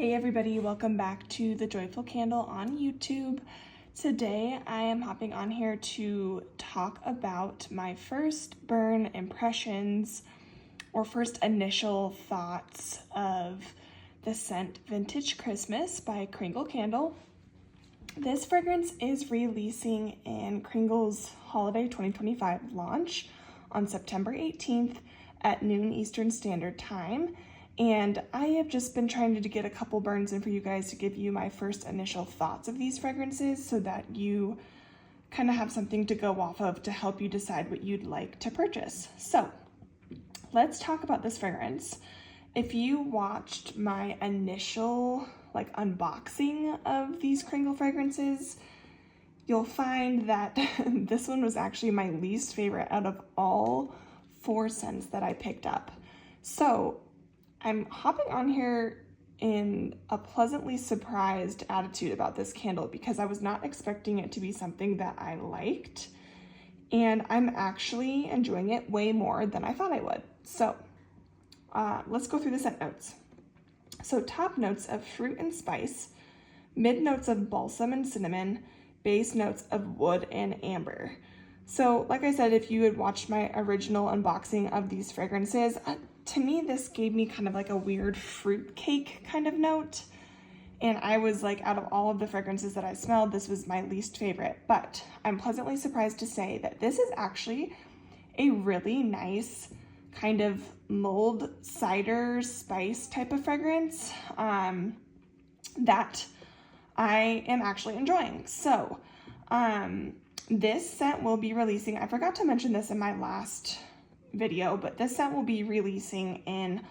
Hey everybody, welcome back to The Joyful Candle on YouTube. Today I am hopping on here to talk about my first burn impressions or first initial thoughts of the scent Vintage Christmas by Kringle Candle. This fragrance is releasing in Kringle's Holiday 2025 launch on September 18th at noon Eastern Standard Time. And I have just been trying to get a couple burns in for you guys to give you my first initial thoughts of these fragrances so that you kind of have something to go off of to help you decide what you'd like to purchase. So let's talk about this fragrance. If you watched my initial unboxing of these Kringle fragrances, you'll find that this one was actually my least favorite out of all 4 scents that I picked up. So I'm hopping on here in a pleasantly surprised attitude about this candle because I was not expecting it to be something that I liked, and I'm actually enjoying it way more than I thought I would. So let's go through the scent notes. So top notes of fruit and spice, mid notes of balsam and cinnamon, base notes of wood and amber. So like I said, if you had watched my original unboxing of these fragrances, to me, this gave me kind of like a weird fruit cake kind of note. And I was like, out of all of the fragrances that I smelled, this was my least favorite. But I'm pleasantly surprised to say that this is actually a really nice kind of mulled cider spice type of fragrance that I am actually enjoying. So this scent will be releasing, I forgot to mention this in my last video, but this scent will be releasing in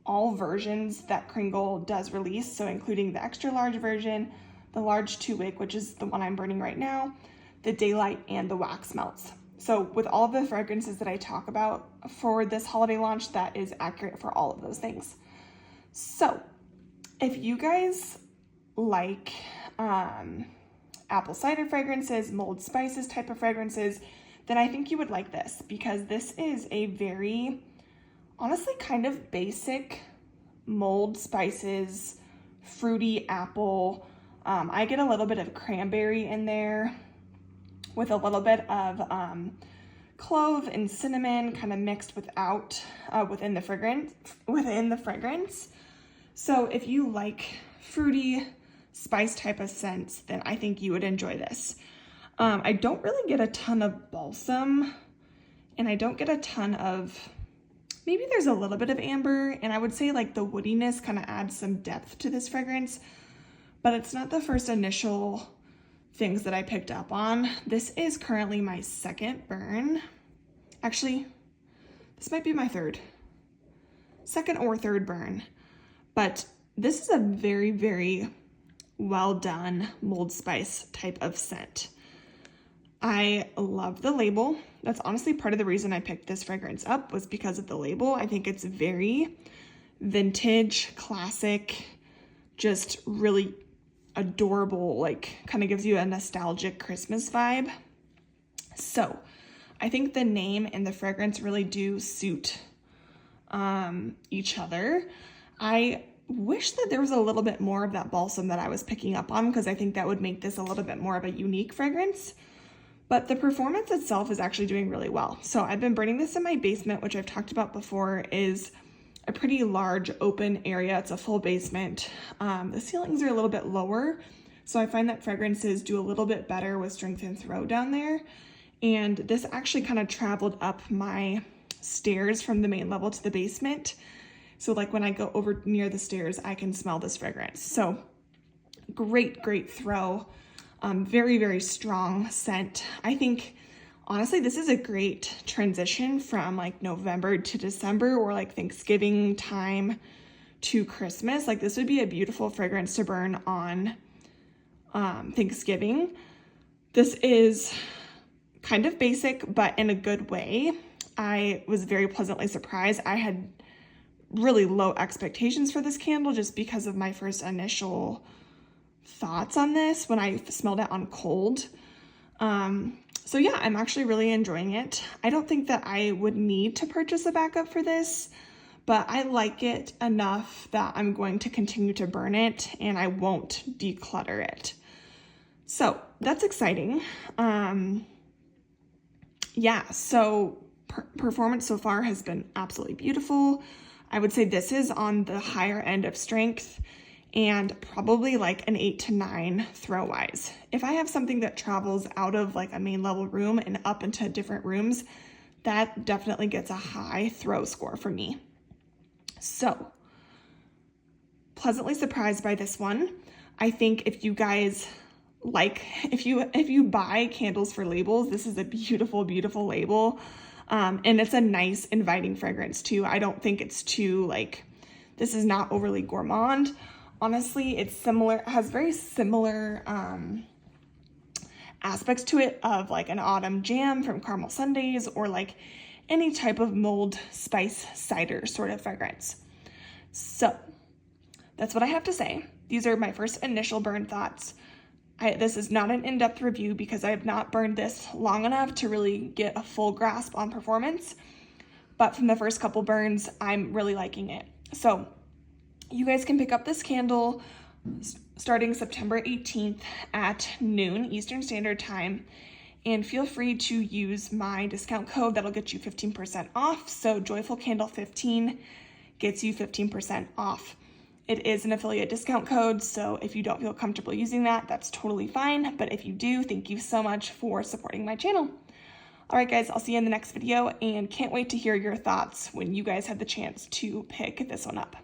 all versions that Kringle does release, so including the extra large version, the large 2-wick, which is the one I'm burning right now, the daylight, and the wax melts. So with all of the fragrances that I talk about for this holiday launch, that is accurate for all of those things. So if you guys like apple cider fragrances, mulled spices type of fragrances, then I think you would like this, because this is a very, honestly, kind of basic mulled spices, fruity apple. I get a little bit of cranberry in there with a little bit of clove and cinnamon kind of mixed within the fragrance. So if you like fruity spice type of scents, then I think you would enjoy this. I don't really get a ton of balsam, and I don't get a ton of, maybe there's a little bit of amber, and I would say like the woodiness kind of adds some depth to this fragrance, but it's not the first initial things that I picked up on. This is currently my second burn. Actually, this might be my second or third burn, but this is a very, very well done mulled spice type of scent. I love the label. That's honestly part of the reason I picked this fragrance up, was because of the label. I think it's very vintage, classic, just really adorable, like kind of gives you a nostalgic Christmas vibe. So I think the name and the fragrance really do suit each other. I wish that there was a little bit more of that balsam that I was picking up on, because I think that would make this a little bit more of a unique fragrance. But the performance itself is actually doing really well. So I've been burning this in my basement, which I've talked about before, is a pretty large open area. It's a full basement. The ceilings are a little bit lower, so I find that fragrances do a little bit better with strength and throw down there. And this actually kind of traveled up my stairs from the main level to the basement. So like when I go over near the stairs, I can smell this fragrance. So great, great throw. Very, very strong scent. I think, honestly, this is a great transition from like November to December, or like Thanksgiving time to Christmas. Like this would be a beautiful fragrance to burn on Thanksgiving. This is kind of basic, but in a good way. I was very pleasantly surprised. I had really low expectations for this candle just because of my first initial thoughts on this when I smelled it on cold. So yeah, I'm actually really enjoying it. I don't think that I would need to purchase a backup for this, but I like it enough that I'm going to continue to burn it and I won't declutter it. So that's exciting. Yeah, so performance so far has been absolutely beautiful. I would say this is on the higher end of strength and probably like an 8 to 9 throw wise. If I have something that travels out of like a main level room and up into different rooms, that definitely gets a high throw score for me. So, pleasantly surprised by this one. I think if you guys if you buy candles for labels, this is a beautiful, beautiful label. And it's a nice, inviting fragrance too. I don't think it's too this is not overly gourmand. Honestly, it's similar, has very similar aspects to it of like an autumn jam from Caramel Sundays or like any type of mulled spice cider sort of fragrance. So that's what I have to say. These are my first initial burn thoughts. This is not an in-depth review because I have not burned this long enough to really get a full grasp on performance. But from the first couple burns, I'm really liking it. So you guys can pick up this candle starting September 18th at noon Eastern Standard Time. And feel free to use my discount code that'll get you 15% off. So Joyful Candle 15 gets you 15% off. It is an affiliate discount code, so if you don't feel comfortable using that, that's totally fine. But if you do, thank you so much for supporting my channel. All right, guys, I'll see you in the next video and can't wait to hear your thoughts when you guys have the chance to pick this one up.